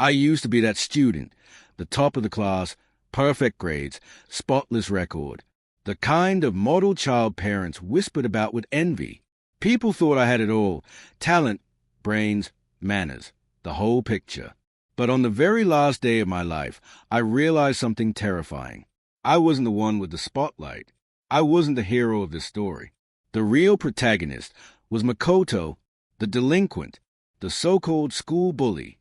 I used to be that student, the top of the class, perfect grades, spotless record, the kind of model child parents whispered about with envy. People thought I had it all: talent, brains, manners, the whole picture. But on the very last day of my life, I realized something terrifying. I wasn't the one with the spotlight. I wasn't the hero of this story. The real protagonist was Makoto, the delinquent, the so-called school bully.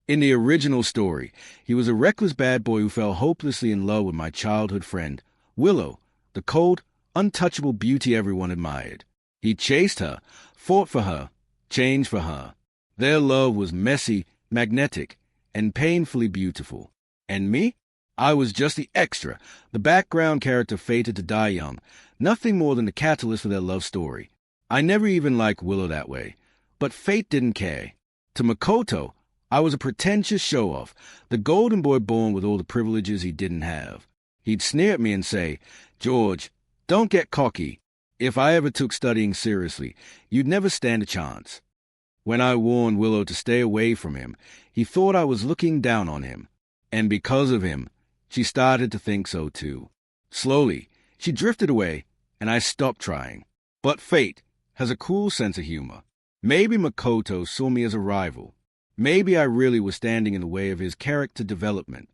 In the original story, he was a reckless bad boy who fell hopelessly in love with my childhood friend, Willow, the cold, untouchable beauty everyone admired. He chased her, fought for her, changed for her. Their love was messy, magnetic, and painfully beautiful. And me? I was just the extra, the background character fated to die young, nothing more than the catalyst for their love story. I never even liked Willow that way, but fate didn't care. To Makoto, I was a pretentious show-off, the golden boy born with all the privileges he didn't have. He'd sneer at me and say, "George, don't get cocky. If I ever took studying seriously, you'd never stand a chance." When I warned Willow to stay away from him, he thought I was looking down on him. And because of him, she started to think so too. Slowly, she drifted away, and I stopped trying. But fate has a cruel sense of humor. Maybe Makoto saw me as a rival. Maybe I really was standing in the way of his character development.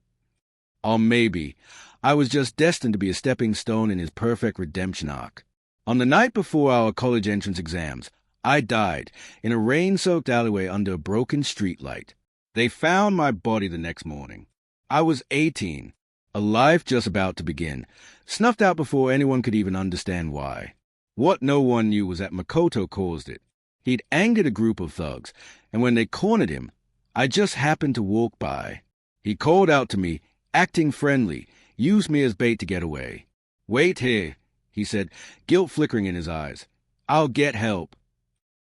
Or maybe I was just destined to be a stepping stone in his perfect redemption arc. On the night before our college entrance exams, I died in a rain-soaked alleyway under a broken streetlight. They found my body the next morning. I was 18, a life just about to begin, snuffed out before anyone could even understand why. What no one knew was that Makoto caused it. He'd angered a group of thugs, and when they cornered him, I just happened to walk by. He called out to me, acting friendly, used me as bait to get away. "Wait here," he said, guilt flickering in his eyes. "I'll get help."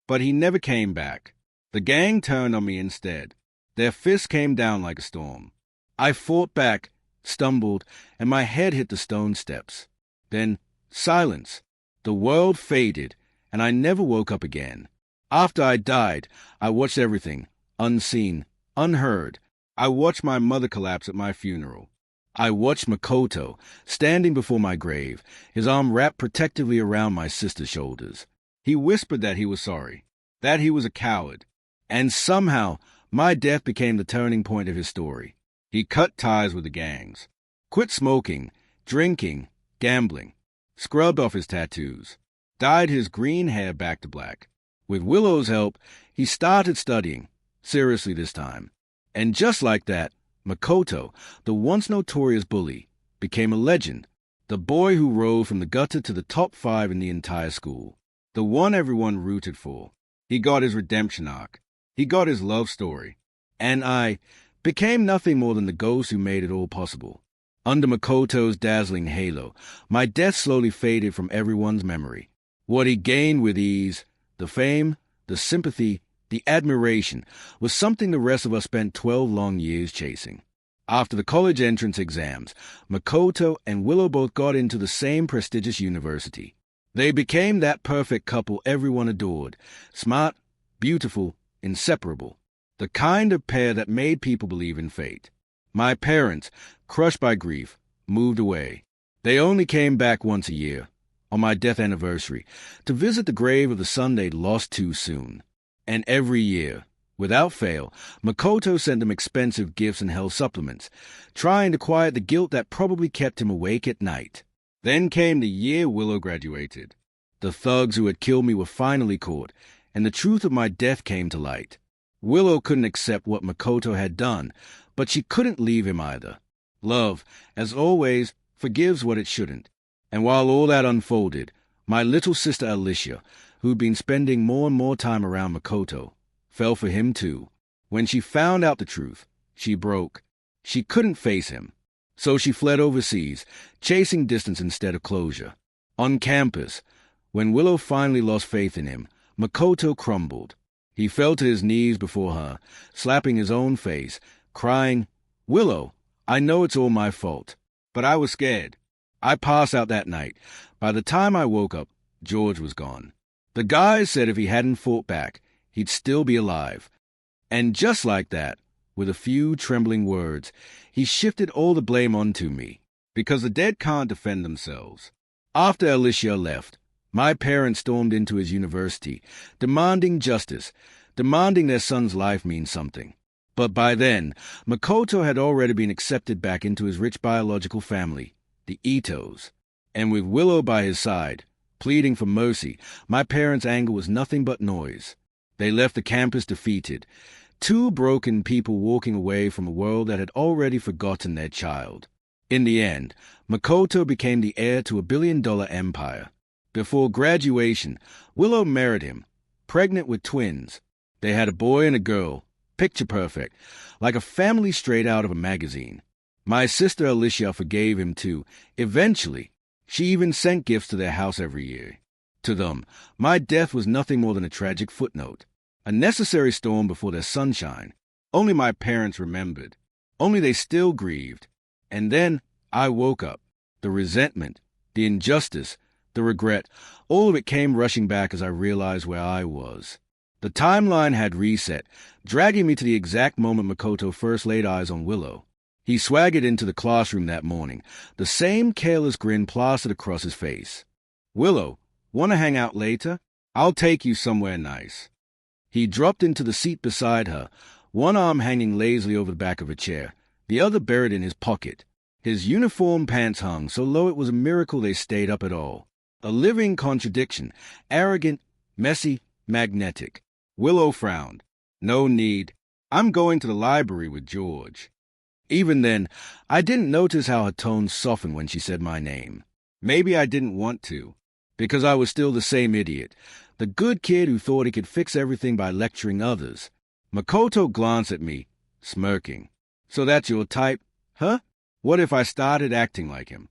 But he never came back. The gang turned on me instead. Their fists came down like a storm. I fought back, stumbled, and my head hit the stone steps. Then, silence. The world faded, and I never woke up again. After I died, I watched everything, unseen, unheard. I watched my mother collapse at my funeral. I watched Makoto, standing before my grave, his arm wrapped protectively around my sister's shoulders. He whispered that he was sorry, that he was a coward. And somehow, my death became the turning point of his story. He cut ties with the gangs, quit smoking, drinking, gambling, scrubbed off his tattoos, dyed his green hair back to black. With Willow's help, he started studying, seriously this time. And just like that, Makoto, the once notorious bully, became a legend, the boy who rose from the gutter to the top 5 in the entire school, the one everyone rooted for. He got his redemption arc. He got his love story. And I became nothing more than the ghost who made it all possible. Under Makoto's dazzling halo, my death slowly faded from everyone's memory. What he gained with ease, the fame, the sympathy, the admiration, was something the rest of us spent 12 long years chasing. After the college entrance exams, Makoto and Willow both got into the same prestigious university. They became that perfect couple everyone adored, smart, beautiful, inseparable, the kind of pair that made people believe in fate. My parents, crushed by grief, moved away. They only came back once a year, on my death anniversary, to visit the grave of the son they'd lost too soon. And every year, without fail, Makoto sent them expensive gifts and health supplements, trying to quiet the guilt that probably kept him awake at night. Then came the year Willow graduated. The thugs who had killed me were finally caught, and the truth of my death came to light. Willow couldn't accept what Makoto had done, but she couldn't leave him either. Love, as always, forgives what it shouldn't. And while all that unfolded, my little sister Alicia, who'd been spending more and more time around Makoto, fell for him too. When she found out the truth, she broke. She couldn't face him. So she fled overseas, chasing distance instead of closure. On campus, when Willow finally lost faith in him, Makoto crumbled. He fell to his knees before her, slapping his own face, crying, "Willow, I know it's all my fault, but I was scared." I passed out that night. By the time I woke up, George was gone. The guys said if he hadn't fought back, he'd still be alive. And just like that, With a few trembling words, he shifted all the blame onto me, because the dead can't defend themselves. After Alicia left, my parents stormed into his university, demanding justice, demanding their son's life mean something. But by then, Makoto had already been accepted back into his rich biological family, the Itos. And with Willow by his side, pleading for mercy, my parents' anger was nothing but noise. They left the campus defeated, two broken people walking away from a world that had already forgotten their child. In the end, Makoto became the heir to a billion-dollar empire. Before graduation, Willow married him, pregnant with twins. They had a boy and a girl, picture perfect, like a family straight out of a magazine. My sister Alicia forgave him too. Eventually, she even sent gifts to their house every year. To them, my death was nothing more than a tragic footnote, a necessary storm before their sunshine. Only my parents remembered. Only they still grieved. And then I woke up. The resentment, the injustice, the regret, all of it came rushing back as I realized where I was. The timeline had reset, dragging me to the exact moment Makoto first laid eyes on Willow. He swaggered into the classroom that morning, the same careless grin plastered across his face. "Willow, want to hang out later? I'll take you somewhere nice." He dropped into the seat beside her, one arm hanging lazily over the back of a chair, the other buried in his pocket. His uniform pants hung so low it was a miracle they stayed up at all. A living contradiction, arrogant, messy, magnetic. Willow frowned. "No need. I'm going to the library with George." Even then, I didn't notice how her tone softened when she said my name. Maybe I didn't want to, because I was still the same idiot, the good kid who thought he could fix everything by lecturing others. Makoto glanced at me, smirking. "So that's your type, huh? What if I started acting like him?"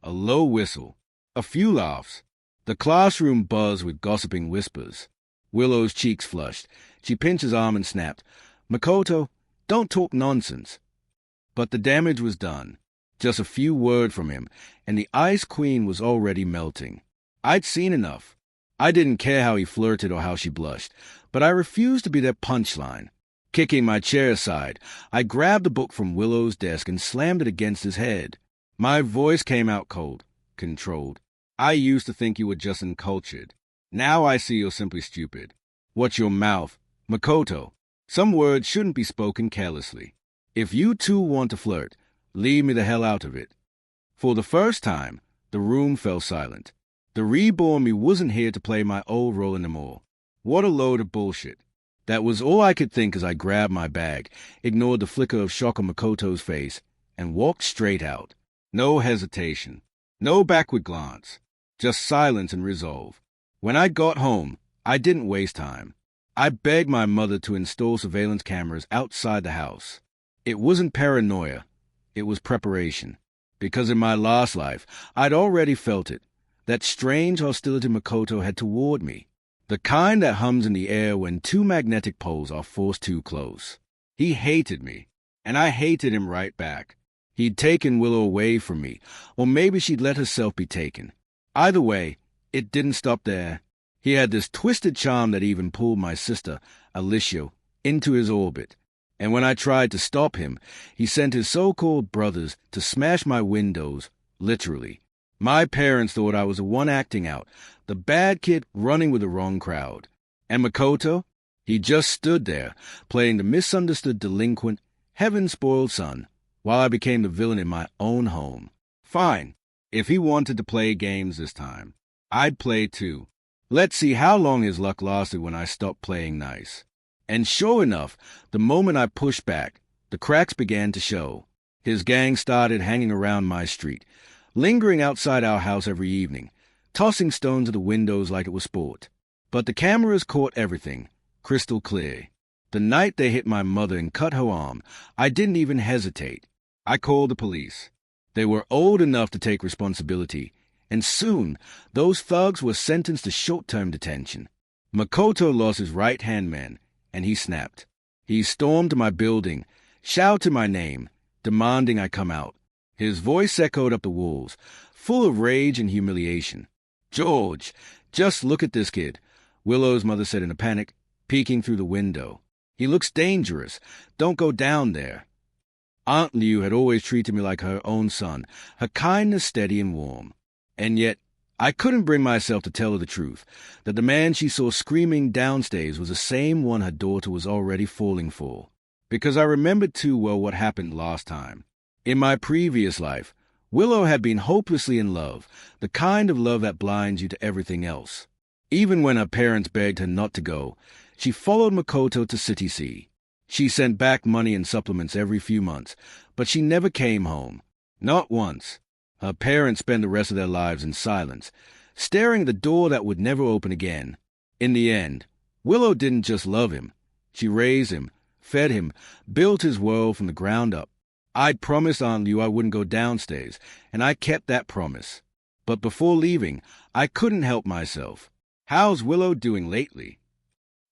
A low whistle. A few laughs. The classroom buzzed with gossiping whispers. Willow's cheeks flushed. She pinched his arm and snapped, "Makoto, don't talk nonsense." But the damage was done. Just a few words from him, and the Ice Queen was already melting. I'd seen enough. I didn't care how he flirted or how she blushed, but I refused to be their punchline. Kicking my chair aside, I grabbed the book from Willow's desk and slammed it against his head. My voice came out cold, controlled. "I used to think you were just uncultured. Now I see you're simply stupid. Watch your mouth. Makoto, some words shouldn't be spoken carelessly. If you two want to flirt, leave me the hell out of it." For the first time, the room fell silent. The reborn me wasn't here to play my old role anymore. What a load of bullshit. That was all I could think as I grabbed my bag, ignored the flicker of shock on Makoto's face, and walked straight out. No hesitation. No backward glance. Just silence and resolve. When I got home, I didn't waste time. I begged my mother to install surveillance cameras outside the house. It wasn't paranoia. It was preparation. Because in my last life, I'd already felt it. That strange hostility Makoto had toward me. The kind that hums in the air when two magnetic poles are forced too close. He hated me, and I hated him right back. He'd taken Willow away from me, or maybe she'd let herself be taken. Either way, it didn't stop there. He had this twisted charm that even pulled my sister, Alicia, into his orbit. And when I tried to stop him, he sent his so-called brothers to smash my windows, literally. My parents thought I was the one acting out, the bad kid running with the wrong crowd. And Makoto? He just stood there, playing the misunderstood delinquent, heaven-spoiled son, while I became the villain in my own home. Fine. If he wanted to play games this time, I'd play too. Let's see how long his luck lasted when I stopped playing nice. And sure enough, the moment I pushed back, the cracks began to show. His gang started hanging around my street, lingering outside our house every evening, tossing stones at the windows like it was sport. But the cameras caught everything, crystal clear. The night they hit my mother and cut her arm, I didn't even hesitate. I called the police. They were old enough to take responsibility, and soon those thugs were sentenced to short-term detention. Makoto lost his right-hand man, and he snapped. He stormed to my building, shouted my name, demanding I come out. His voice echoed up the walls, full of rage and humiliation. "George, just look at this kid," Willow's mother said in a panic, peeking through the window. He looks dangerous. Don't go down there. Aunt Liu had always treated me like her own son, her kindness steady and warm. And yet, I couldn't bring myself to tell her the truth, that the man she saw screaming downstairs was the same one her daughter was already falling for. Because I remembered too well what happened last time. In my previous life, Willow had been hopelessly in love, the kind of love that blinds you to everything else. Even when her parents begged her not to go, she followed Makoto to City C. She sent back money and supplements every few months, but she never came home. Not once. Her parents spent the rest of their lives in silence, staring at the door that would never open again. In the end, Willow didn't just love him. She raised him, fed him, built his world from the ground up. I'd promised Aunt Liu I wouldn't go downstairs, and I kept that promise. But before leaving, I couldn't help myself. How's Willow doing lately?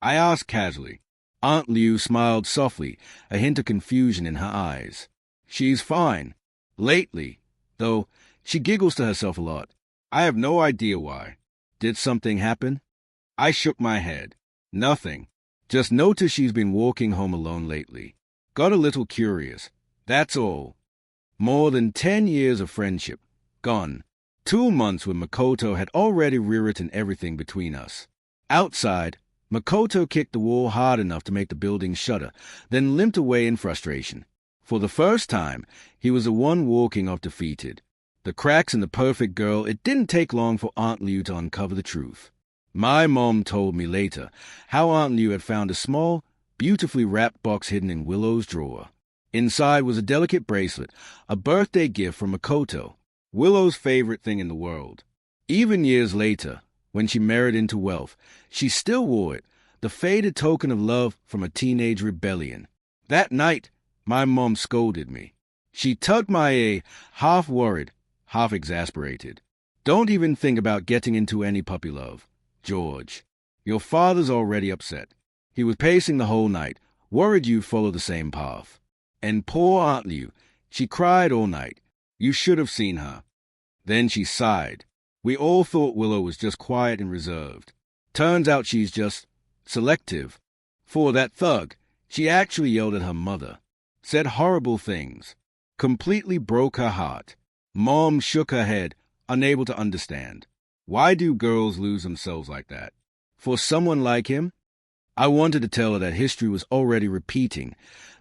I asked casually. Aunt Liu smiled softly, a hint of confusion in her eyes. She's fine. Lately, though, she giggles to herself a lot. I have no idea why. Did something happen? I shook my head. Nothing. Just noticed she's been walking home alone lately. Got a little curious. That's all. More than 10 years of friendship. Gone. 2 months when Makoto had already rewritten everything between us. Outside, Makoto kicked the wall hard enough to make the building shudder, then limped away in frustration. For the first time, he was the one walking off defeated. The cracks in the perfect girl, it didn't take long for Aunt Liu to uncover the truth. My mom told me later how Aunt Liu had found a small, beautifully wrapped box hidden in Willow's drawer. Inside was a delicate bracelet, a birthday gift from Makoto, Willow's favorite thing in the world. Even years later, when she married into wealth, she still wore it, the faded token of love from a teenage rebellion. That night, my mom scolded me. She tugged my ear, half worried, half exasperated. Don't even think about getting into any puppy love, George. Your father's already upset. He was pacing the whole night, worried you'd follow the same path. And poor Aunt Liu, she cried all night. You should have seen her. Then she sighed. We all thought Willow was just quiet and reserved. Turns out she's just selective. For that thug, she actually yelled at her mother, said horrible things, completely broke her heart. Mom shook her head, unable to understand. Why do girls lose themselves like that? For someone like him? I wanted to tell her that history was already repeating,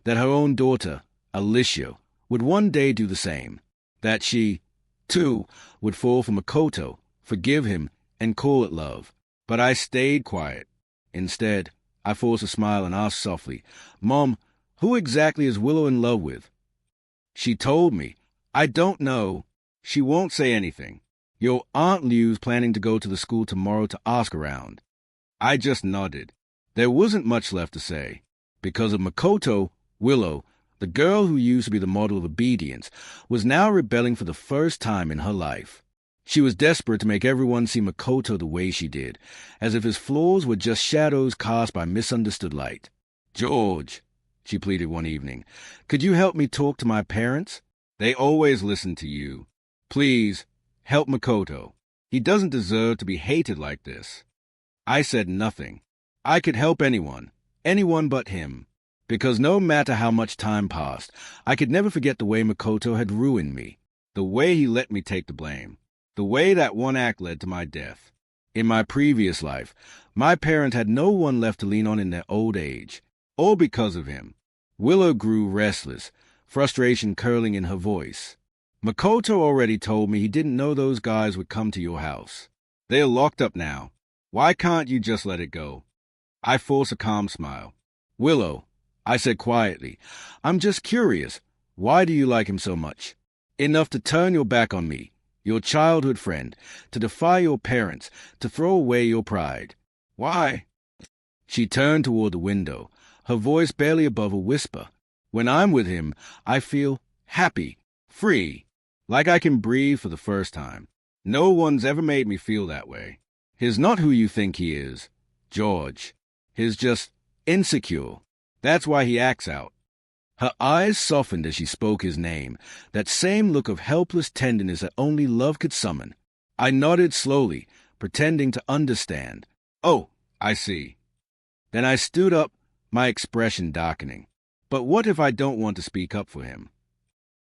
that her own daughter, Alicia, would one day do the same, that she, too, would fall for Makoto, forgive him, and call it love. But I stayed quiet. Instead, I forced a smile and asked softly, Mom, who exactly is Willow in love with? She told me. I don't know. She won't say anything. Your Aunt Liu's planning to go to the school tomorrow to ask around. I just nodded. There wasn't much left to say. Because of Makoto, Willow, the girl who used to be the model of obedience, was now rebelling for the first time in her life. She was desperate to make everyone see Makoto the way she did, as if his flaws were just shadows cast by misunderstood light. George, she pleaded one evening, could you help me talk to my parents? They always listen to you. Please, help Makoto. He doesn't deserve to be hated like this. I said nothing. I could help anyone but him. Because no matter how much time passed, I could never forget the way Makoto had ruined me, the way he let me take the blame, the way that one act led to my death. In my previous life, my parents had no one left to lean on in their old age, all because of him. Willow grew restless, frustration curling in her voice. Makoto already told me he didn't know those guys would come to your house. They're locked up now. Why can't you just let it go? I forced a calm smile. Willow, I said quietly, I'm just curious. Why do you like him so much? Enough to turn your back on me, your childhood friend, to defy your parents, to throw away your pride. Why? She turned toward the window, her voice barely above a whisper. When I'm with him, I feel happy, free, like I can breathe for the first time. No one's ever made me feel that way. He's not who you think he is, George. He's just insecure. That's why he acts out. Her eyes softened as she spoke his name, that same look of helpless tenderness that only love could summon. I nodded slowly, pretending to understand. Oh, I see. Then I stood up, my expression darkening. But what if I don't want to speak up for him?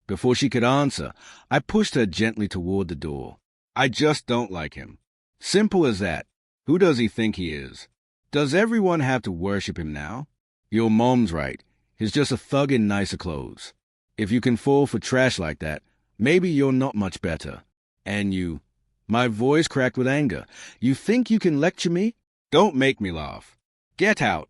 Before she could answer, I pushed her gently toward the door. I just don't like him. Simple as that. Who does he think he is? Does everyone have to worship him now? Your mom's right. He's just a thug in nicer clothes. If you can fall for trash like that, maybe you're not much better. And you... My voice cracked with anger. You think you can lecture me? Don't make me laugh. Get out.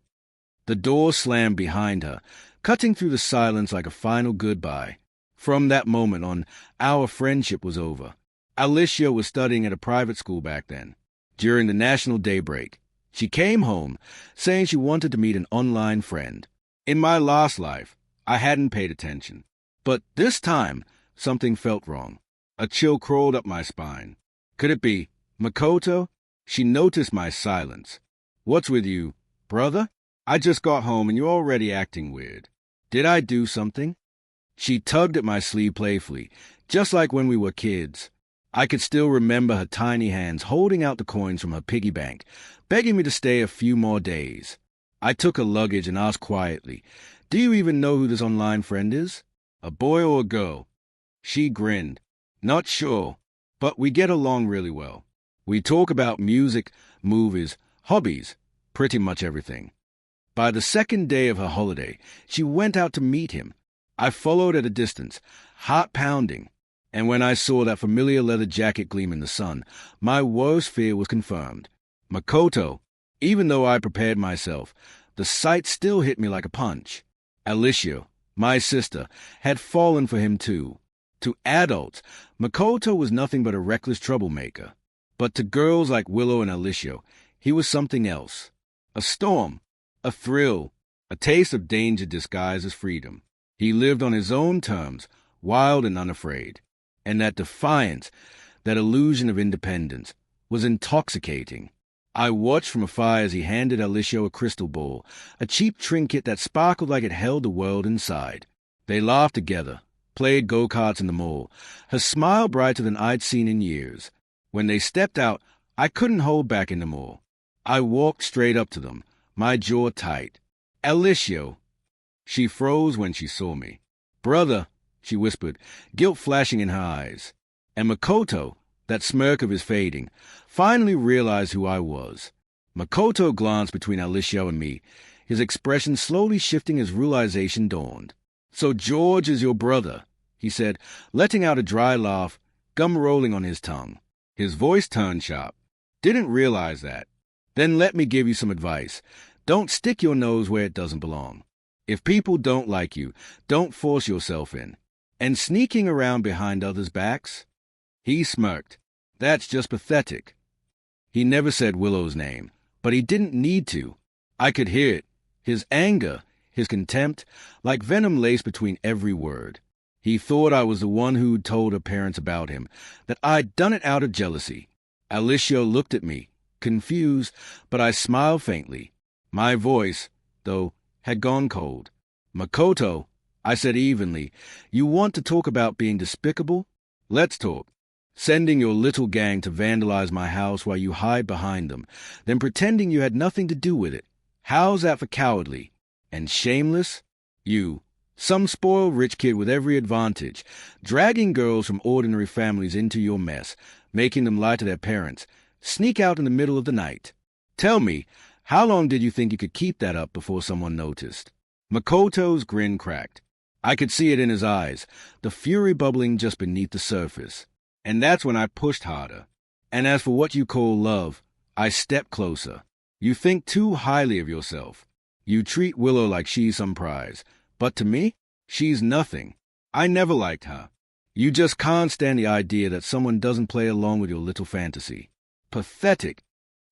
The door slammed behind her, cutting through the silence like a final goodbye. From that moment on, our friendship was over. Alicia was studying at a private school back then. During the National Day break, she came home, saying she wanted to meet an online friend. In my last life, I hadn't paid attention. But this time, something felt wrong. A chill crawled up my spine. Could it be Makoto? She noticed my silence. What's with you, brother? I just got home and you're already acting weird. Did I do something? She tugged at my sleeve playfully, just like when we were kids. I could still remember her tiny hands holding out the coins from her piggy bank, begging me to stay a few more days. I took her luggage and asked quietly, "Do you even know who this online friend is? A boy or a girl?" She grinned. "Not sure, but we get along really well. We talk about music, movies, hobbies, pretty much everything." By the second day of her holiday, she went out to meet him. I followed at a distance, heart pounding, and when I saw that familiar leather jacket gleam in the sun, my worst fear was confirmed. Makoto, even though I prepared myself, the sight still hit me like a punch. Alicia, my sister, had fallen for him too. To adults, Makoto was nothing but a reckless troublemaker. But to girls like Willow and Alicia, he was something else. A storm, a thrill, a taste of danger disguised as freedom. He lived on his own terms, wild and unafraid. And that defiance, that illusion of independence, was intoxicating. I watched from afar as he handed Alicia a crystal ball, a cheap trinket that sparkled like it held the world inside. They laughed together, played go-karts in the mall, her smile brighter than I'd seen in years. When they stepped out, I couldn't hold back anymore. I walked straight up to them, my jaw tight. "Alicia." She froze when she saw me. "Brother," she whispered, guilt flashing in her eyes. And Makoto, that smirk of his fading, finally realized who I was. Makoto glanced between Alicia and me, his expression slowly shifting as realization dawned. "So George is your brother," he said, letting out a dry laugh, gum rolling on his tongue. His voice turned sharp. "Didn't realize that. Then let me give you some advice. Don't stick your nose where it doesn't belong. If people don't like you, don't force yourself in. And sneaking around behind others' backs?" He smirked. "That's just pathetic." He never said Willow's name, but he didn't need to. I could hear it. His anger, his contempt, like venom laced between every word. He thought I was the one who'd told her parents about him, that I'd done it out of jealousy. Alicia looked at me, confused, but I smiled faintly. My voice, though, had gone cold. "Makoto," I said evenly, "you want to talk about being despicable? Let's talk. Sending your little gang to vandalize my house while you hide behind them, then pretending you had nothing to do with it. How's that for cowardly? And shameless? You, some spoiled rich kid with every advantage, dragging girls from ordinary families into your mess, making them lie to their parents, sneak out in the middle of the night. Tell me, how long did you think you could keep that up before someone noticed?" Makoto's grin cracked. I could see it in his eyes, the fury bubbling just beneath the surface. And that's when I pushed harder. "And as for what you call love," I stepped closer. "You think too highly of yourself. You treat Willow like she's some prize. But to me, she's nothing. I never liked her. You just can't stand the idea that someone doesn't play along with your little fantasy. Pathetic."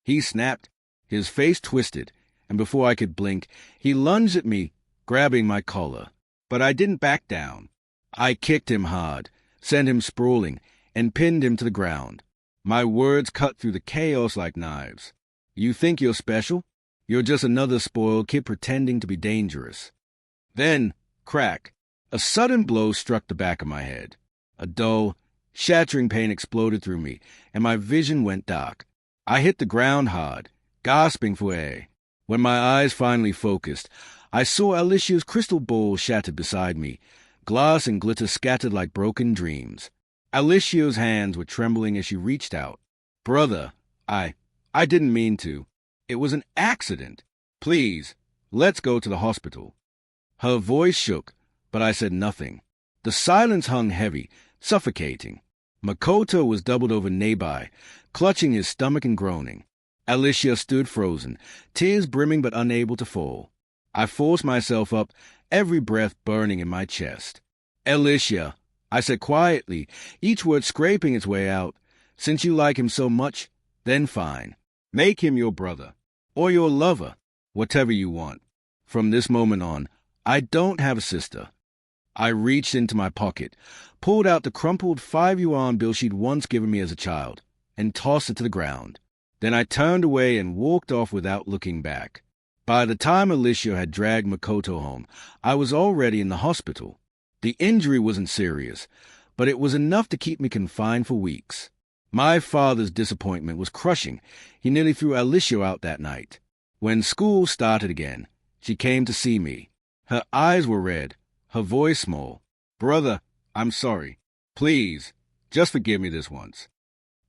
He snapped, his face twisted, and before I could blink, he lunged at me, grabbing my collar. But I didn't back down. I kicked him hard, sent him sprawling, and pinned him to the ground. My words cut through the chaos like knives. "You think you're special? You're just another spoiled kid pretending to be dangerous." Then, crack, a sudden blow struck the back of my head. A dull, shattering pain exploded through me, and my vision went dark. I hit the ground hard, gasping for air. When my eyes finally focused, I saw Alicia's crystal ball shattered beside me, glass and glitter scattered like broken dreams. Alicia's hands were trembling as she reached out. Brother, I didn't mean to. It was an accident. Please, let's go to the hospital. Her voice shook, but I said nothing. The silence hung heavy, suffocating. Makoto was doubled over nearby, clutching his stomach and groaning. Alicia stood frozen, tears brimming but unable to fall. I forced myself up, every breath burning in my chest. Alicia, I said quietly, each word scraping its way out. Since you like him so much, then fine. Make him your brother, or your lover, whatever you want. From this moment on, I don't have a sister. I reached into my pocket, pulled out the crumpled 5 yuan bill she'd once given me as a child, and tossed it to the ground. Then I turned away and walked off without looking back. By the time Alicia had dragged Makoto home, I was already in the hospital. The injury wasn't serious, but it was enough to keep me confined for weeks. My father's disappointment was crushing. He nearly threw Alicia out that night. When school started again, she came to see me. Her eyes were red, her voice small. Brother, I'm sorry. Please, just forgive me this once.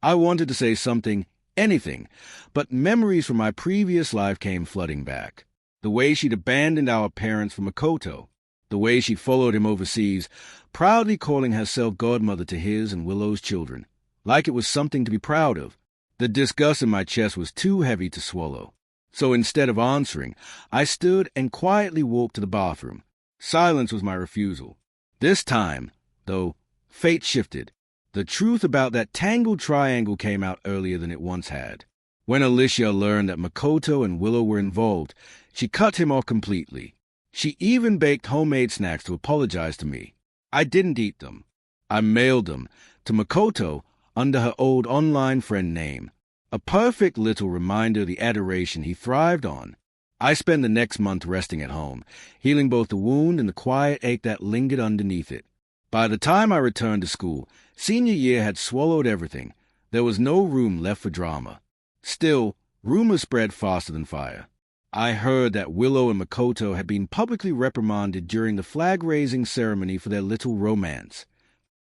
I wanted to say something, anything, but memories from my previous life came flooding back. The way she'd abandoned our parents for Makoto, the way she followed him overseas, proudly calling herself godmother to his and Willow's children, like it was something to be proud of. The disgust in my chest was too heavy to swallow. So instead of answering, I stood and quietly walked to the bathroom. Silence was my refusal. This time, though, fate shifted. The truth about that tangled triangle came out earlier than it once had. When Alicia learned that Makoto and Willow were involved, she cut him off completely. She even baked homemade snacks to apologize to me. I didn't eat them. I mailed them to Makoto under her old online friend name. A perfect little reminder of the adoration he thrived on. I spent the next month resting at home, healing both the wound and the quiet ache that lingered underneath it. By the time I returned to school, senior year had swallowed everything. There was no room left for drama. Still, rumors spread faster than fire. I heard that Willow and Makoto had been publicly reprimanded during the flag-raising ceremony for their little romance.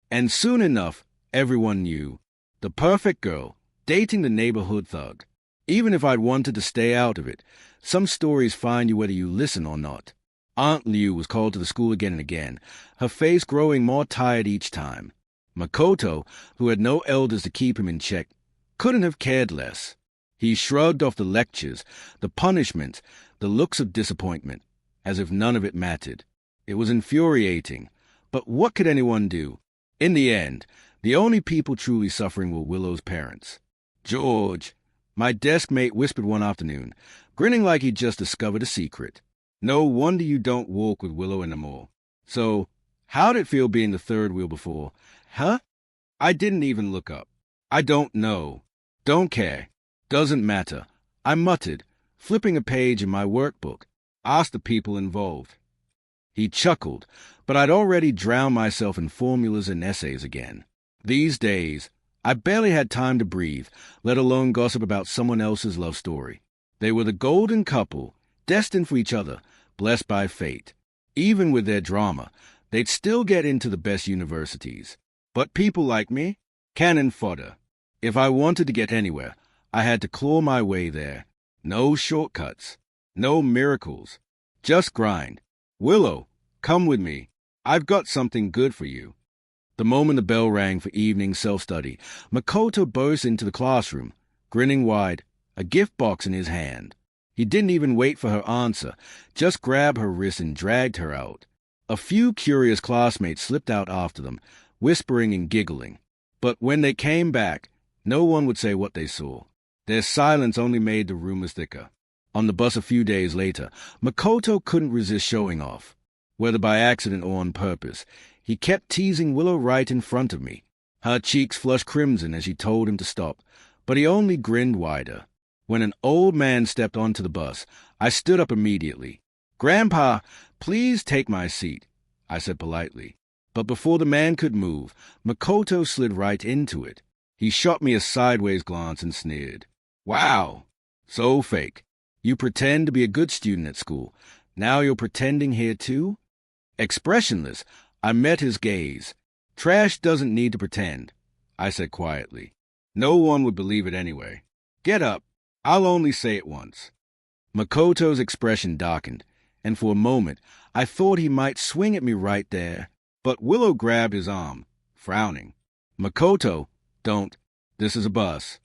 And soon enough, everyone knew. The perfect girl, dating the neighborhood thug. Even if I'd wanted to stay out of it, some stories find you whether you listen or not. Aunt Liu was called to the school again and again, her face growing more tired each time. Makoto, who had no elders to keep him in check, couldn't have cared less. He shrugged off the lectures, the punishment, the looks of disappointment, as if none of it mattered. It was infuriating, but what could anyone do? In the end, the only people truly suffering were Willow's parents. George, my desk mate whispered one afternoon, grinning like he'd just discovered a secret. No wonder you don't walk with Willow anymore. So, how'd it feel being the third wheel before? Huh? I didn't even look up. I don't know. Don't care. Doesn't matter. I muttered, flipping a page in my workbook. Asked the people involved. He chuckled, but I'd already drowned myself in formulas and essays again. These days, I barely had time to breathe, let alone gossip about someone else's love story. They were the golden couple, destined for each other, blessed by fate. Even with their drama, they'd still get into the best universities. But people like me? Cannon fodder. If I wanted to get anywhere, I had to claw my way there. No shortcuts. No miracles. Just grind. Willow, come with me. I've got something good for you. The moment the bell rang for evening self-study, Makoto burst into the classroom, grinning wide, a gift box in his hand. He didn't even wait for her answer, just grabbed her wrist and dragged her out. A few curious classmates slipped out after them, whispering and giggling. But when they came back, no one would say what they saw. Their silence only made the rumors thicker. On the bus a few days later, Makoto couldn't resist showing off. Whether by accident or on purpose, he kept teasing Willow right in front of me. Her cheeks flushed crimson as she told him to stop, but he only grinned wider. When an old man stepped onto the bus, I stood up immediately. "Grandpa, please take my seat," I said politely. But before the man could move, Makoto slid right into it. He shot me a sideways glance and sneered. "Wow, so fake. You pretend to be a good student at school. Now you're pretending here too? Expressionless, I met his gaze. Trash doesn't need to pretend, I said quietly. No one would believe it anyway. Get up. I'll only say it once. Makoto's expression darkened, and for a moment I thought he might swing at me right there, but Willow grabbed his arm, frowning. Makoto, don't. This is a bus.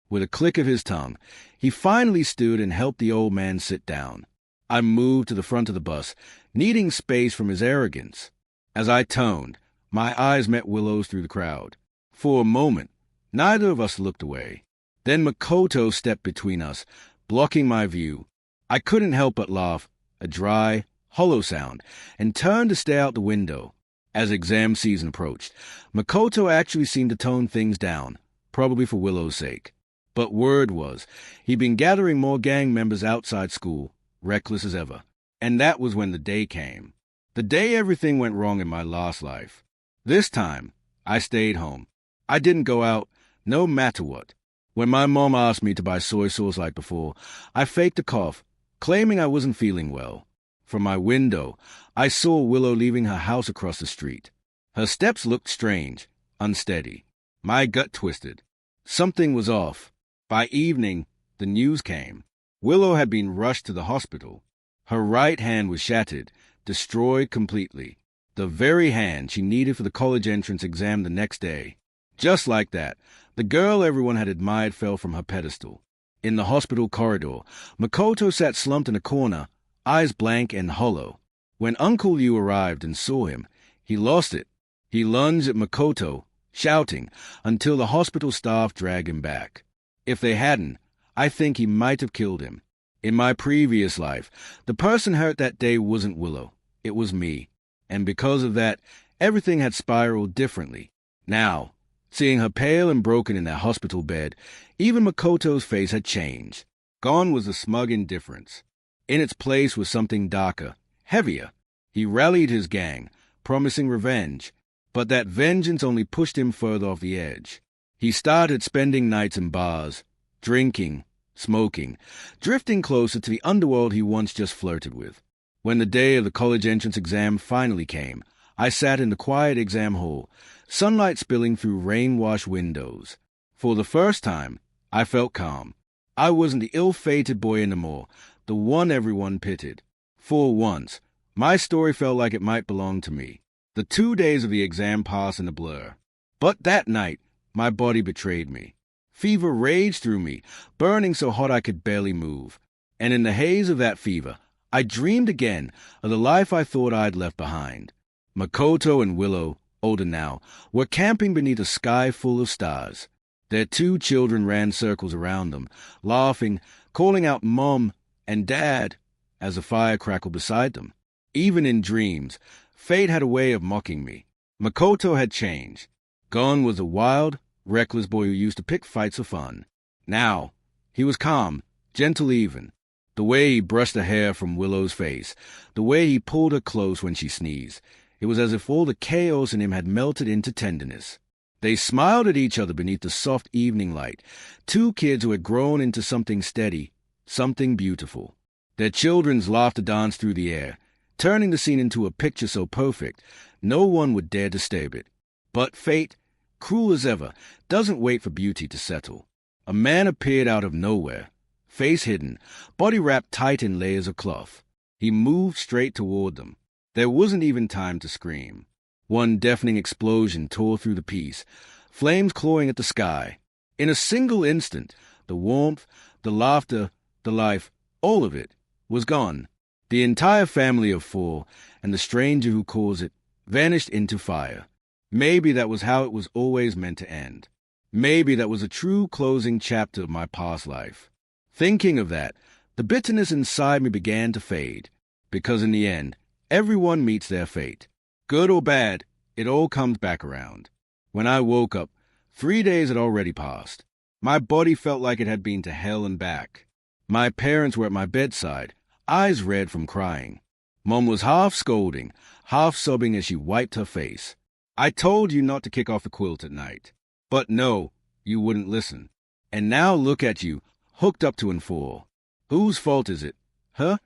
With a click of his tongue, he finally stood and helped the old man sit down. I moved to the front of the bus, needing space from his arrogance. As I turned, my eyes met Willow's through the crowd. For a moment, neither of us looked away. Then Makoto stepped between us, blocking my view. I couldn't help but laugh, a dry, hollow sound, and turned to stare out the window. As exam season approached, Makoto actually seemed to tone things down, probably for Willow's sake. But word was, he'd been gathering more gang members outside school, reckless as ever. And that was when the day came. The day everything went wrong in my last life. This time, I stayed home. I didn't go out, no matter what. When my mom asked me to buy soy sauce like before, I faked a cough, claiming I wasn't feeling well. From my window, I saw Willow leaving her house across the street. Her steps looked strange, unsteady. My gut twisted. Something was off. By evening, the news came. Willow had been rushed to the hospital. Her right hand was shattered, destroyed completely. The very hand she needed for the college entrance exam the next day. Just like that, the girl everyone had admired fell from her pedestal. In the hospital corridor, Makoto sat slumped in a corner, eyes blank and hollow. When Uncle Liu arrived and saw him, he lost it. He lunged at Makoto, shouting, until the hospital staff dragged him back. If they hadn't, I think he might have killed him. In my previous life, the person hurt that day wasn't Willow. It was me. And because of that, everything had spiraled differently. Now, seeing her pale and broken in that hospital bed, even Makoto's face had changed. Gone was the smug indifference. In its place was something darker, heavier. He rallied his gang, promising revenge, but that vengeance only pushed him further off the edge. He started spending nights in bars, drinking, smoking, drifting closer to the underworld he once just flirted with. When the day of the college entrance exam finally came, I sat in the quiet exam hall, sunlight spilling through rain-washed windows. For the first time, I felt calm. I wasn't the ill-fated boy anymore, the one everyone pitied. For once, my story felt like it might belong to me. The 2 days of the exam passed in a blur. But that night, my body betrayed me. Fever raged through me, burning so hot I could barely move. And in the haze of that fever, I dreamed again of the life I thought I'd left behind. Makoto and Willow, older now, were camping beneath a sky full of stars. Their 2 children ran circles around them, laughing, calling out Mom and Dad as the fire crackled beside them. Even in dreams, fate had a way of mocking me. Makoto had changed. Gone was the wild, reckless boy who used to pick fights for fun. Now, he was calm, gentle even. The way he brushed the hair from Willow's face, the way he pulled her close when she sneezed, it was as if all the chaos in him had melted into tenderness. They smiled at each other beneath the soft evening light, 2 kids who had grown into something steady, something beautiful. Their children's laughter danced through the air, turning the scene into a picture so perfect, no one would dare disturb it. But fate, cruel as ever, doesn't wait for beauty to settle. A man appeared out of nowhere, face hidden, body wrapped tight in layers of cloth. He moved straight toward them. There wasn't even time to scream. One deafening explosion tore through the peace, flames clawing at the sky. In a single instant, the warmth, the laughter, the life, all of it, was gone. The entire family of 4, and the stranger who caused it, vanished into fire. Maybe that was how it was always meant to end. Maybe that was a true closing chapter of my past life. Thinking of that, the bitterness inside me began to fade, because in the end, everyone meets their fate. Good or bad, it all comes back around. When I woke up, 3 days had already passed. My body felt like it had been to hell and back. My parents were at my bedside, eyes red from crying. Mom was half scolding, half sobbing as she wiped her face. I told you not to kick off the quilt at night. But no, you wouldn't listen. And now look at you, hooked up to an 4. Whose fault is it? Huh?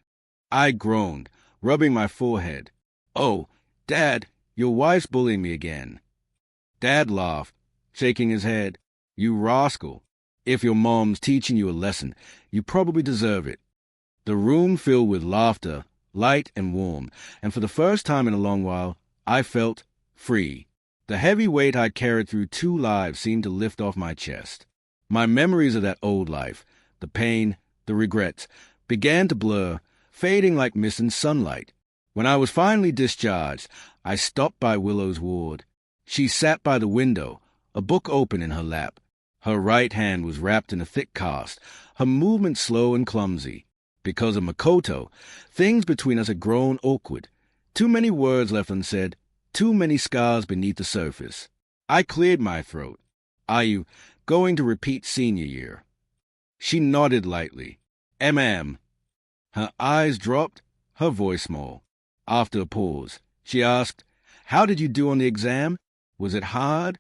I groaned, rubbing my forehead. Oh, Dad, your wife's bullying me again. Dad laughed, shaking his head. You rascal. If your mom's teaching you a lesson, you probably deserve it. The room filled with laughter, light and warm, and for the first time in a long while, I felt free. The heavy weight I carried through 2 lives seemed to lift off my chest. My memories of that old life, the pain, the regrets, began to blur, fading like mist in sunlight. When I was finally discharged, I stopped by Willow's ward. She sat by the window, a book open in her lap. Her right hand was wrapped in a thick cast, her movements slow and clumsy. Because of Makoto, things between us had grown awkward. Too many words left unsaid, too many scars beneath the surface. I cleared my throat. Are you going to repeat senior year? She nodded lightly. M.M. Her eyes dropped, her voice small. After a pause, she asked, How did you do on the exam? Was it hard?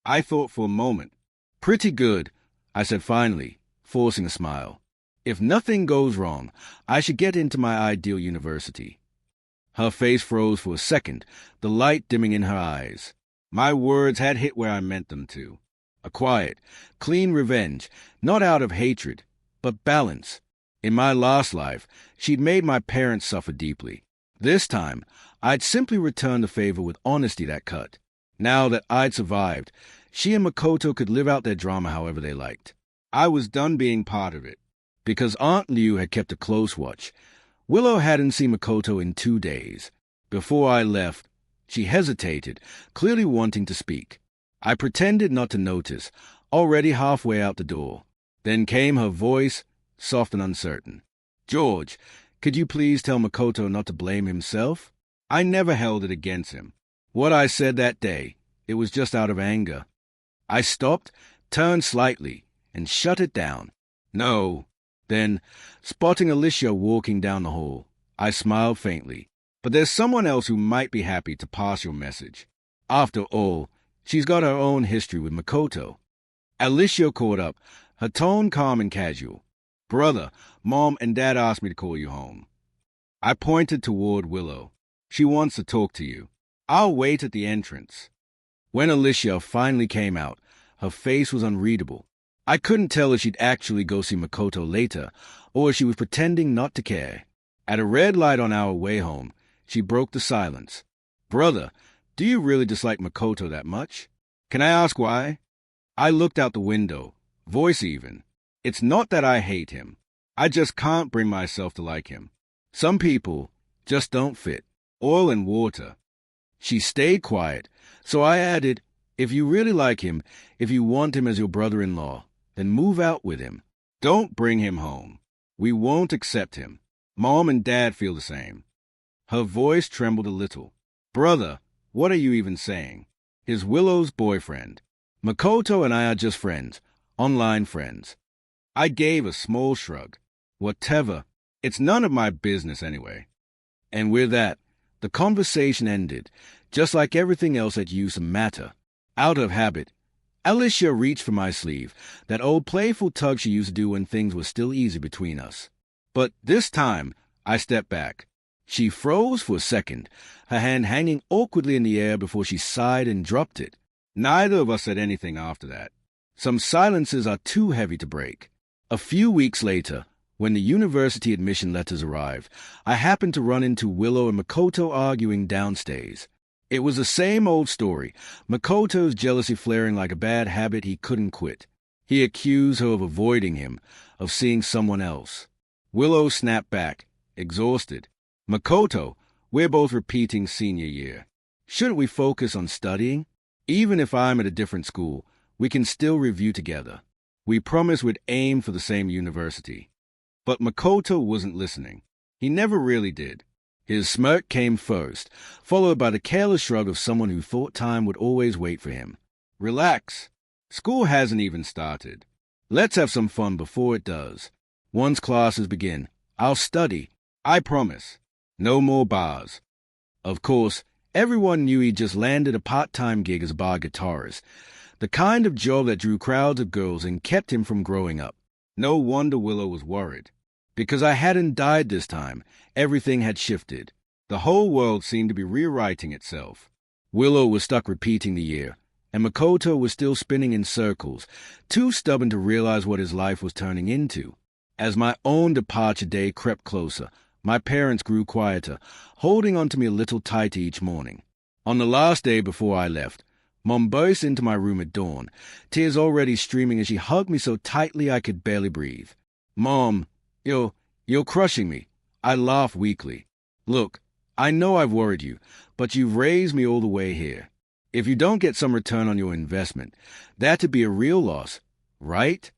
I thought for a moment. Pretty good, I said finally, forcing a smile. If nothing goes wrong, I should get into my ideal university. Her face froze for a second, the light dimming in her eyes. My words had hit where I meant them to. A quiet, clean revenge, not out of hatred, but balance. In my last life, she'd made my parents suffer deeply. This time, I'd simply returned the favor with honesty that cut. Now that I'd survived, she and Makoto could live out their drama however they liked. I was done being part of it. Because Aunt Liu had kept a close watch, Willow hadn't seen Makoto in 2 days. Before I left, she hesitated, clearly wanting to speak. I pretended not to notice, already halfway out the door. Then came her voice, soft and uncertain. George, could you please tell Makoto not to blame himself? I never held it against him. What I said that day, it was just out of anger. I stopped, turned slightly, and shut it down. No. Then, spotting Alicia walking down the hall, I smiled faintly. But there's someone else who might be happy to pass your message. After all, she's got her own history with Makoto. Alicia caught up, her tone calm and casual. Brother, Mom and Dad asked me to call you home. I pointed toward Willow. She wants to talk to you. I'll wait at the entrance. When Alicia finally came out, her face was unreadable. I couldn't tell if she'd actually go see Makoto later, or if she was pretending not to care. At a red light on our way home, she broke the silence. Brother, do you really dislike Makoto that much? Can I ask why? I looked out the window, voice even. It's not that I hate him. I just can't bring myself to like him. Some people just don't fit. Oil and water. She stayed quiet, so I added, if you really like him, if you want him as your brother-in-law, then move out with him. Don't bring him home. We won't accept him. Mom and Dad feel the same. Her voice trembled a little. Brother, what are you even saying? He's Willow's boyfriend. Makoto and I are just friends, online friends. I gave a small shrug. Whatever. It's none of my business anyway. And with that, the conversation ended, just like everything else that used to matter. Out of habit, Alicia reached for my sleeve, that old playful tug she used to do when things were still easy between us. But this time, I stepped back. She froze for a second, her hand hanging awkwardly in the air before she sighed and dropped it. Neither of us said anything after that. Some silences are too heavy to break. A few weeks later, when the university admission letters arrived, I happened to run into Willow and Makoto arguing downstairs. It was the same old story, Makoto's jealousy flaring like a bad habit he couldn't quit. He accused her of avoiding him, of seeing someone else. Willow snapped back, exhausted. Makoto, we're both repeating senior year. Shouldn't we focus on studying? Even if I'm at a different school, we can still review together. We promised we'd aim for the same university. But Makoto wasn't listening. He never really did. His smirk came first, followed by the careless shrug of someone who thought time would always wait for him. Relax. School hasn't even started. Let's have some fun before it does. Once classes begin, I'll study. I promise. No more bars. Of course, everyone knew he'd just landed a part-time gig as a bar guitarist, the kind of job that drew crowds of girls and kept him from growing up. No wonder Willow was worried. Because I hadn't died this time, everything had shifted. The whole world seemed to be rewriting itself. Willow was stuck repeating the year, and Makoto was still spinning in circles, too stubborn to realize what his life was turning into. As my own departure day crept closer, my parents grew quieter, holding on to me a little tighter each morning. On the last day before I left, Mom burst into my room at dawn, tears already streaming as she hugged me so tightly I could barely breathe. "Mom, you're crushing me." I laughed weakly. "Look, I know I've worried you, but you've raised me all the way here. If you don't get some return on your investment, that'd be a real loss, right?"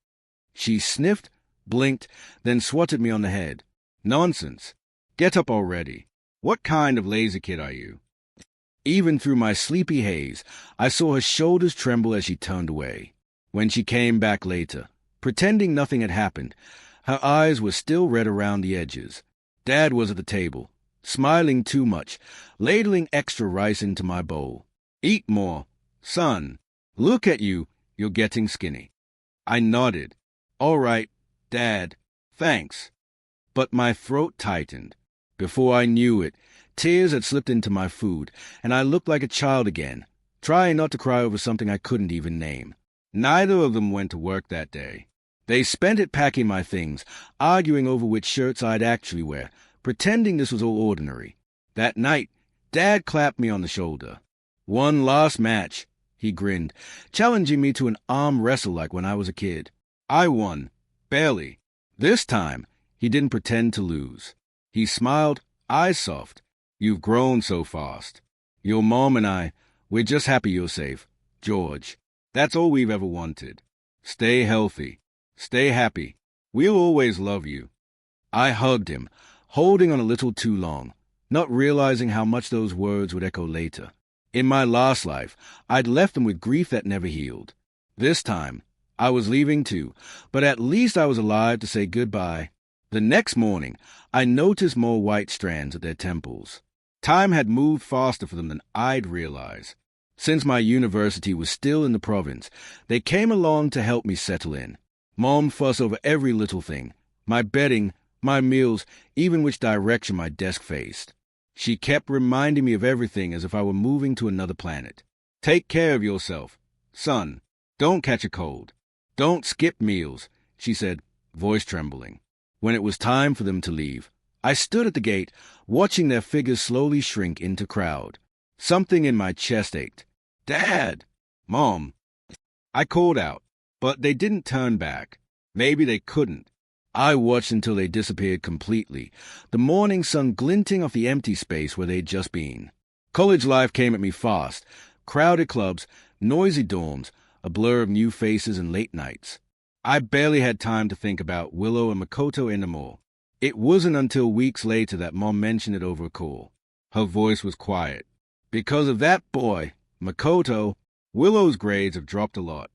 She sniffed, blinked, then swatted me on the head. "Nonsense. Get up already. What kind of lazy kid are you?" Even through my sleepy haze, I saw her shoulders tremble as she turned away. When she came back later, pretending nothing had happened, her eyes were still red around the edges. Dad was at the table, smiling too much, ladling extra rice into my bowl. "Eat more. Son, look at you. You're getting skinny." I nodded. "All right, Dad. Thanks." But my throat tightened. Before I knew it, tears had slipped into my food, and I looked like a child again, trying not to cry over something I couldn't even name. Neither of them went to work that day. They spent it packing my things, arguing over which shirts I'd actually wear, pretending this was all ordinary. That night, Dad clapped me on the shoulder. "One last match," he grinned, challenging me to an arm wrestle like when I was a kid. I won. Barely. This time, he didn't pretend to lose. He smiled, eyes soft. "You've grown so fast. Your mom and I, we're just happy you're safe. George, that's all we've ever wanted. Stay healthy. Stay happy. We'll always love you." I hugged him, holding on a little too long, not realizing how much those words would echo later. In my last life, I'd left them with grief that never healed. This time, I was leaving too, but at least I was alive to say goodbye. The next morning, I noticed more white strands at their temples. Time had moved faster for them than I'd realize. Since my university was still in the province, they came along to help me settle in. Mom fussed over every little thing, my bedding, my meals, even which direction my desk faced. She kept reminding me of everything as if I were moving to another planet. "Take care of yourself. Son, don't catch a cold. Don't skip meals," she said, voice trembling. When it was time for them to leave, I stood at the gate, watching their figures slowly shrink into crowd. Something in my chest ached. "Dad! Mom!" I called out, but they didn't turn back. Maybe they couldn't. I watched until they disappeared completely, the morning sun glinting off the empty space where they'd just been. College life came at me fast. Crowded clubs, noisy dorms, a blur of new faces and late nights. I barely had time to think about Willow and Makoto anymore. It wasn't until weeks later that Mom mentioned it over a call. Her voice was quiet. "Because of that boy, Makoto, Willow's grades have dropped a lot."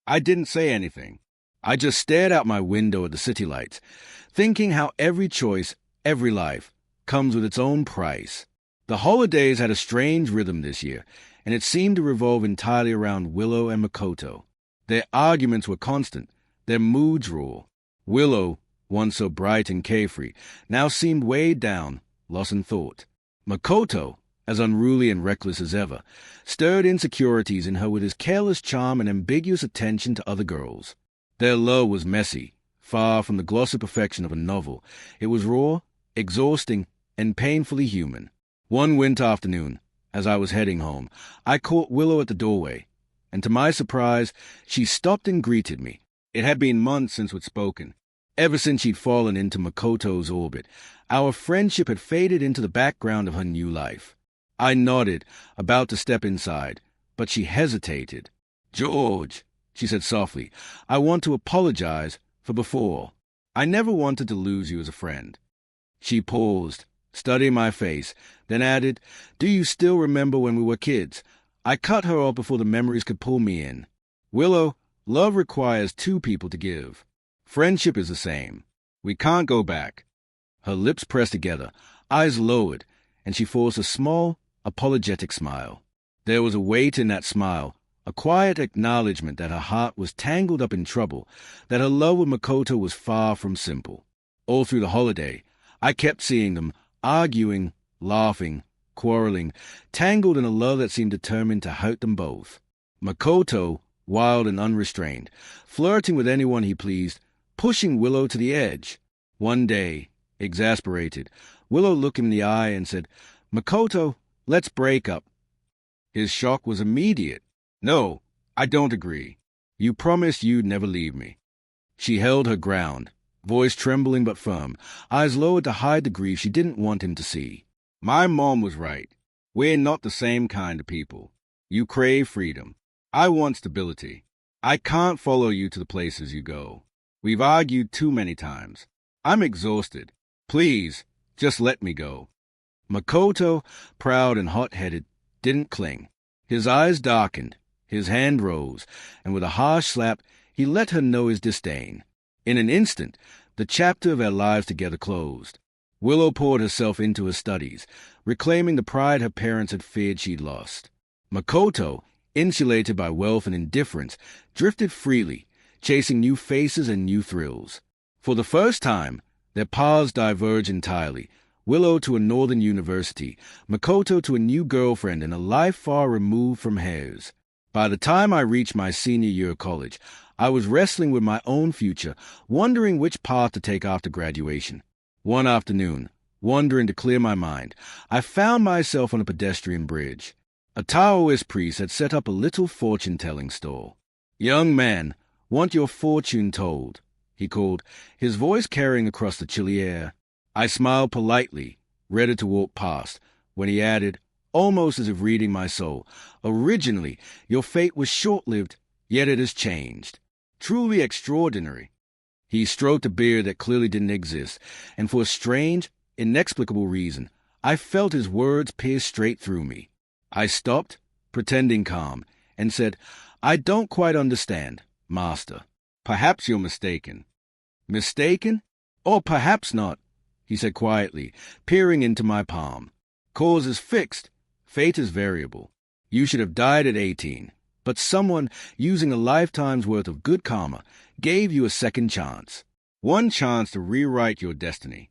I didn't say anything. I just stared out my window at the city lights, thinking how every choice, every life, comes with its own price. The holidays had a strange rhythm this year, and it seemed to revolve entirely around Willow and Makoto. Their arguments were constant, their moods raw. Willow, once so bright and carefree, now seemed weighed down, lost in thought. Makoto, as unruly and reckless as ever, stirred insecurities in her with his careless charm and ambiguous attention to other girls. Their love was messy, far from the glossy perfection of a novel. It was raw, exhausting, and painfully human. One winter afternoon, as I was heading home, I caught Willow at the doorway, and to my surprise, she stopped and greeted me. It had been months since we'd spoken. Ever since she'd fallen into Makoto's orbit, our friendship had faded into the background of her new life. I nodded, about to step inside, but she hesitated. "George," she said softly, "I want to apologize for before. I never wanted to lose you as a friend." She paused, studying my face, then added, "Do you still remember when we were kids?" I cut her off before the memories could pull me in. "Willow, love requires two people to give. Friendship is the same. We can't go back." Her lips pressed together, eyes lowered, and she forced a small, apologetic smile. There was a weight in that smile, a quiet acknowledgement that her heart was tangled up in trouble, that her love with Makoto was far from simple. All through the holiday, I kept seeing them, arguing, laughing, quarreling, tangled in a love that seemed determined to hurt them both. Makoto, wild and unrestrained, flirting with anyone he pleased, pushing Willow to the edge. One day, exasperated, Willow looked him in the eye and said, "Makoto, let's break up." His shock was immediate. "No, I don't agree. You promised you'd never leave me." She held her ground, voice trembling but firm, eyes lowered to hide the grief she didn't want him to see. "My mom was right. We're not the same kind of people. You crave freedom. I want stability. I can't follow you to the places you go. We've argued too many times. I'm exhausted. Please, just let me go." Makoto, proud and hot-headed, didn't cling. His eyes darkened, his hand rose, and with a harsh slap, he let her know his disdain. In an instant, the chapter of their lives together closed. Willow poured herself into her studies, reclaiming the pride her parents had feared she'd lost. Makoto, insulated by wealth and indifference, drifted freely, chasing new faces and new thrills. For the first time, their paths diverged entirely, Willow to a northern university, Makoto to a new girlfriend and a life far removed from hers. By the time I reached my senior year of college, I was wrestling with my own future, wondering which path to take after graduation. One afternoon, wandering to clear my mind, I found myself on a pedestrian bridge. A Taoist priest had set up a little fortune-telling stall. "Young man, want your fortune told," he called, his voice carrying across the chilly air. I smiled politely, ready to walk past, when he added, almost as if reading my soul, "Originally, your fate was short-lived, yet it has changed. Truly extraordinary." He stroked a beard that clearly didn't exist, and for a strange, inexplicable reason, I felt his words pierce straight through me. I stopped, pretending calm, and said, "I don't quite understand, Master. Perhaps you're mistaken." "Mistaken? Or perhaps not," he said quietly, peering into my palm. "Cause is fixed. Fate is variable. You should have died at 18, but someone, using a lifetime's worth of good karma, gave you a second chance. One chance to rewrite your destiny."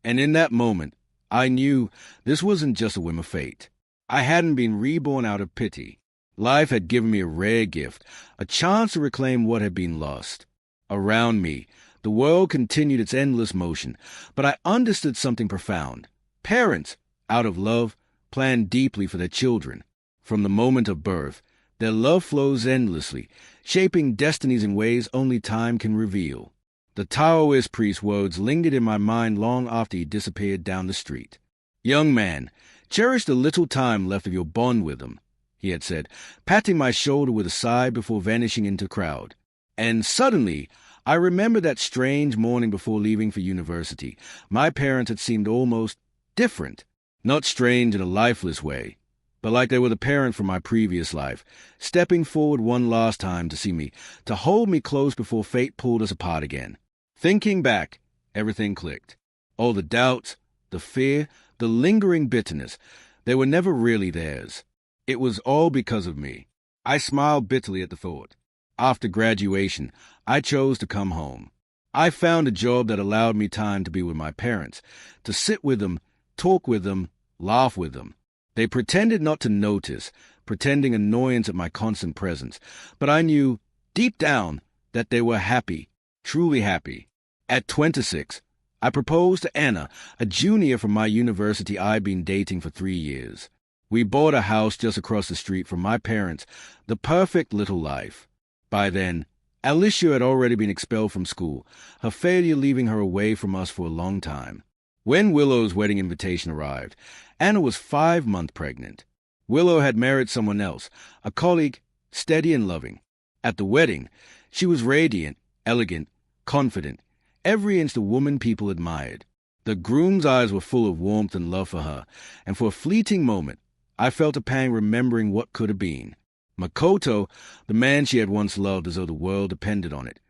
And in that moment, I knew this wasn't just a whim of fate. I hadn't been reborn out of pity. Life had given me a rare gift, a chance to reclaim what had been lost. Around me, the world continued its endless motion, but I understood something profound. Parents, out of love, plan deeply for their children. From the moment of birth, their love flows endlessly, shaping destinies in ways only time can reveal. The Taoist priest's words lingered in my mind long after he disappeared down the street. "Young man, cherish the little time left of your bond with them," he had said, patting my shoulder with a sigh before vanishing into the crowd. And suddenly, I remembered that strange morning before leaving for university. My parents had seemed almost different, not strange in a lifeless way, but like they were the parent from my previous life, stepping forward one last time to see me, to hold me close before fate pulled us apart again. Thinking back, everything clicked. All the doubts, the fear, the lingering bitterness, they were never really theirs. It was all because of me. I smiled bitterly at the thought. After graduation, I chose to come home. I found a job that allowed me time to be with my parents, to sit with them, talk with them, laugh with them. They pretended not to notice, pretending annoyance at my constant presence, but I knew, deep down, that they were happy, truly happy. At 26, I proposed to Anna, a junior from my university I'd been dating for 3 years. We bought a house just across the street from my parents, the perfect little life. By then, Alicia had already been expelled from school, her failure leaving her away from us for a long time. When Willow's wedding invitation arrived, Anna was 5 months pregnant. Willow had married someone else, a colleague, steady and loving. At the wedding, she was radiant, elegant, confident, every inch the woman people admired. The groom's eyes were full of warmth and love for her, and for a fleeting moment, I felt a pang remembering what could have been. Makoto, the man she had once loved as though the world depended on it,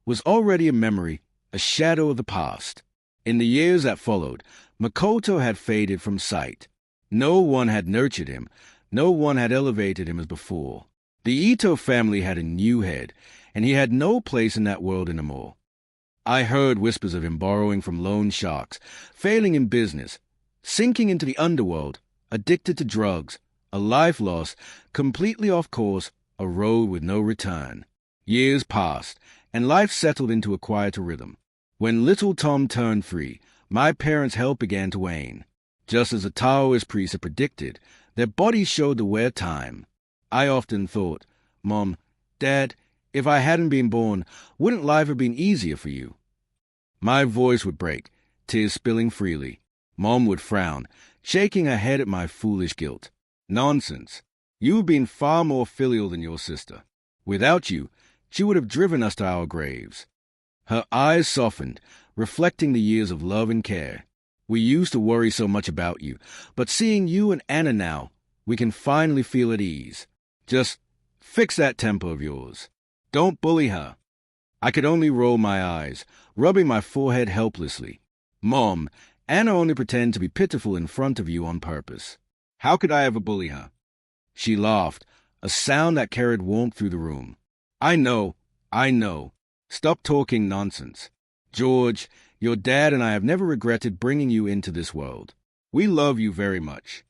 was already a memory, a shadow of the past. In the years that followed, Makoto had faded from sight. No one had nurtured him, no one had elevated him as before. The Ito family had a new head, and he had no place in that world anymore. I heard whispers of him borrowing from loan sharks, failing in business, sinking into the underworld, addicted to drugs, a life lost, completely off course, a road with no return. Years passed, and life settled into a quieter rhythm. When little Tom turned 3, my parents' health began to wane. Just as the Taoist priest had predicted, their bodies showed the wear time. I often thought, Mom, Dad, if I hadn't been born, wouldn't life have been easier for you? My voice would break, tears spilling freely. Mom would frown, shaking her head at my foolish guilt. Nonsense. You've been far more filial than your sister. Without you, she would have driven us to our graves. Her eyes softened, reflecting the years of love and care. We used to worry so much about you, but seeing you and Anna now, we can finally feel at ease. Just fix that temper of yours. Don't bully her. I could only roll my eyes, rubbing my forehead helplessly. Mom, Anna only pretended to be pitiful in front of you on purpose. How could I ever bully her? She laughed, a sound that carried warmth through the room. I know. Stop talking nonsense. George, your dad and I have never regretted bringing you into this world. We love you very much.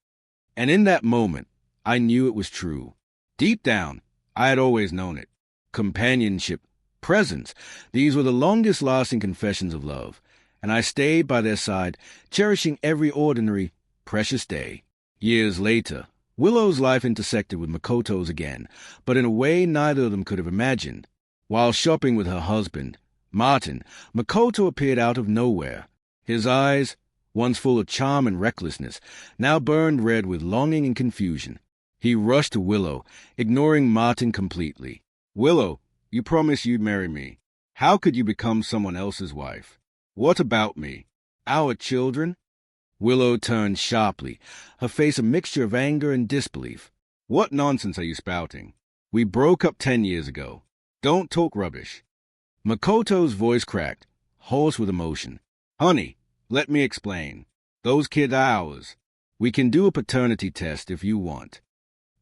And in that moment, I knew it was true. Deep down, I had always known it. Companionship, presence, these were the longest-lasting confessions of love, and I stayed by their side, cherishing every ordinary, precious day. Years later, Willow's life intersected with Makoto's again, but in a way neither of them could have imagined. While shopping with her husband, Martin, Makoto appeared out of nowhere. His eyes, once full of charm and recklessness, now burned red with longing and confusion. He rushed to Willow, ignoring Martin completely. Willow, you promised you'd marry me. How could you become someone else's wife? What about me? Our children? Willow turned sharply, her face a mixture of anger and disbelief. What nonsense are you spouting? We broke up 10 years ago. Don't talk rubbish. Makoto's voice cracked, hoarse with emotion. Honey, let me explain. Those kids are ours. We can do a paternity test if you want.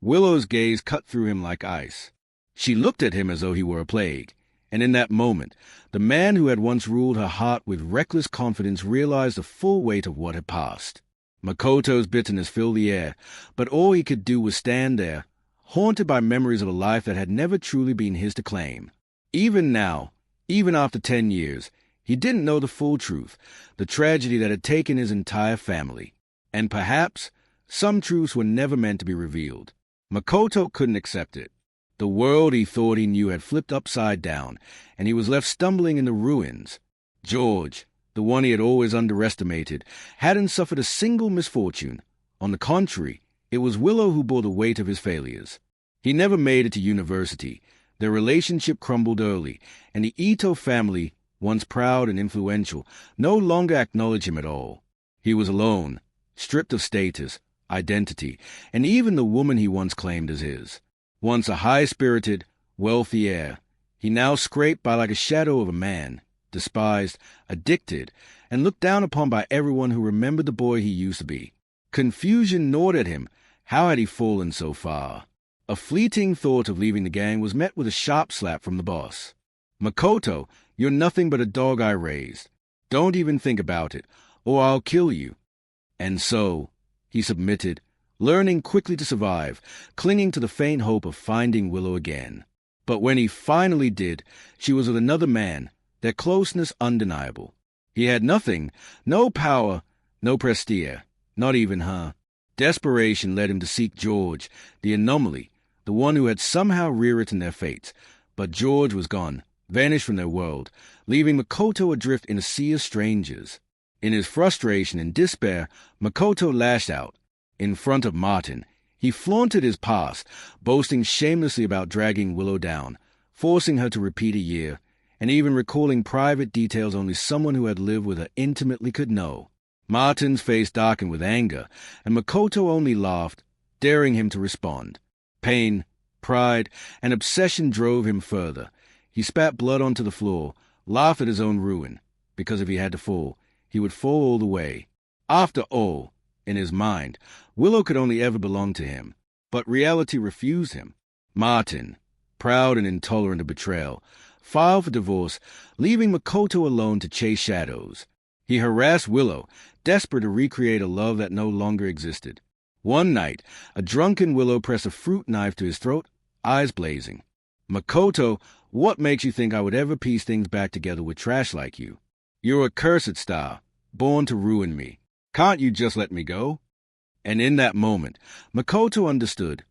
Willow's gaze cut through him like ice. She looked at him as though he were a plague, and in that moment, the man who had once ruled her heart with reckless confidence realized the full weight of what had passed. Makoto's bitterness filled the air, but all he could do was stand there, haunted by memories of a life that had never truly been his to claim. Even now, even after 10 years, he didn't know the full truth, the tragedy that had taken his entire family. And perhaps, some truths were never meant to be revealed. Makoto couldn't accept it. The world he thought he knew had flipped upside down, and he was left stumbling in the ruins. George, the one he had always underestimated, hadn't suffered a single misfortune. On the contrary, it was Willow who bore the weight of his failures. He never made it to university. Their relationship crumbled early, and the Ito family, once proud and influential, no longer acknowledged him at all. He was alone, stripped of status, identity, and even the woman he once claimed as his. Once a high-spirited, wealthy heir, he now scraped by like a shadow of a man, despised, addicted, and looked down upon by everyone who remembered the boy he used to be. Confusion gnawed at him. How had he fallen so far? A fleeting thought of leaving the gang was met with a sharp slap from the boss. Makoto, you're nothing but a dog I raised. Don't even think about it, or I'll kill you. And so, he submitted, learning quickly to survive, clinging to the faint hope of finding Willow again. But when he finally did, she was with another man, their closeness undeniable. He had nothing, no power, no prestige, not even her. Desperation led him to seek George, the anomaly, the one who had somehow rewritten their fates. But George was gone, vanished from their world, leaving Makoto adrift in a sea of strangers. In his frustration and despair, Makoto lashed out. In front of Martin, he flaunted his past, boasting shamelessly about dragging Willow down, forcing her to repeat a year, and even recalling private details only someone who had lived with her intimately could know. Martin's face darkened with anger, and Makoto only laughed, daring him to respond. Pain, pride, and obsession drove him further. He spat blood onto the floor, laughed at his own ruin, because if he had to fall, he would fall all the way. After all, in his mind, Willow could only ever belong to him, but reality refused him. Martin, proud and intolerant of betrayal, filed for divorce, leaving Makoto alone to chase shadows. He harassed Willow, desperate to recreate a love that no longer existed. One night, a drunken Willow pressed a fruit knife to his throat, eyes blazing. "Makoto, what makes you think I would ever piece things back together with trash like you? You're a cursed star, born to ruin me. Can't you just let me go?" And in that moment, Makoto understood.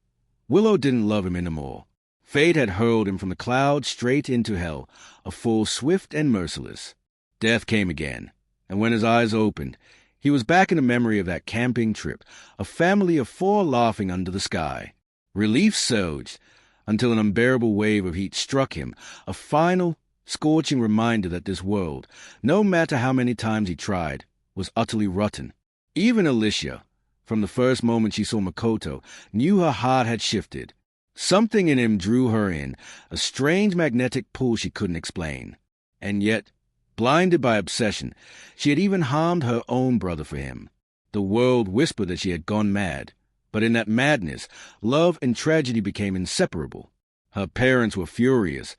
Willow didn't love him anymore. Fate had hurled him from the clouds straight into hell, a fall swift and merciless. Death came again, and when his eyes opened, he was back in the memory of that camping trip, a family of 4 laughing under the sky. Relief surged, until an unbearable wave of heat struck him, a final, scorching reminder that this world, no matter how many times he tried, was utterly rotten. Even Alicia, from the first moment she saw Makoto, knew her heart had shifted. Something in him drew her in, a strange magnetic pull she couldn't explain. And yet, blinded by obsession, she had even harmed her own brother for him. The world whispered that she had gone mad, but in that madness, love and tragedy became inseparable. Her parents were furious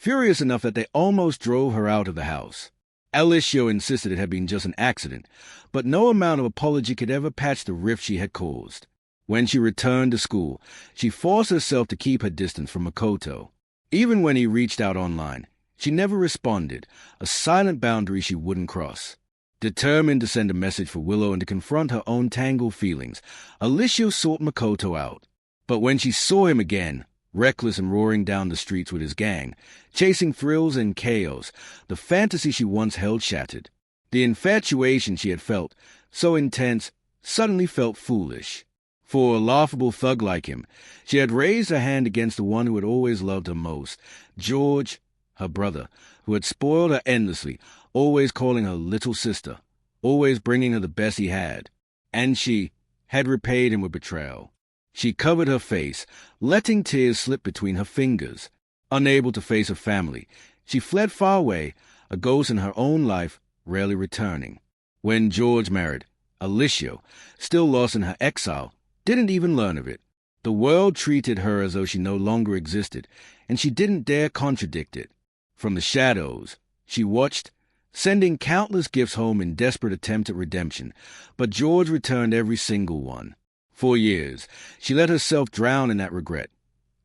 enough that they almost drove her out of the house. Alicia insisted it had been just an accident, but no amount of apology could ever patch the rift she had caused. When she returned to school, she forced herself to keep her distance from Makoto. Even when he reached out online, she never responded, a silent boundary she wouldn't cross. Determined to send a message for Willow and to confront her own tangled feelings, Alicia sought Makoto out. But when she saw him again, reckless and roaring down the streets with his gang, chasing thrills and chaos, the fantasy she once held shattered. The infatuation she had felt, so intense, suddenly felt foolish. For a laughable thug like him, she had raised her hand against the one who had always loved her most, George, her brother, who had spoiled her endlessly, always calling her little sister, always bringing her the best he had. And she had repaid him with betrayal. She covered her face, letting tears slip between her fingers. Unable to face her family, she fled far away, a ghost in her own life, rarely returning. When George married, Alicia, still lost in her exile, didn't even learn of it. The world treated her as though she no longer existed, and she didn't dare contradict it. From the shadows, she watched, sending countless gifts home in desperate attempt at redemption, but George returned every single one. For years, she let herself drown in that regret,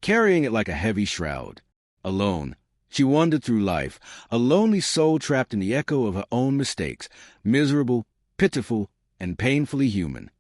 carrying it like a heavy shroud. Alone, she wandered through life, a lonely soul trapped in the echo of her own mistakes, miserable, pitiful, and painfully human.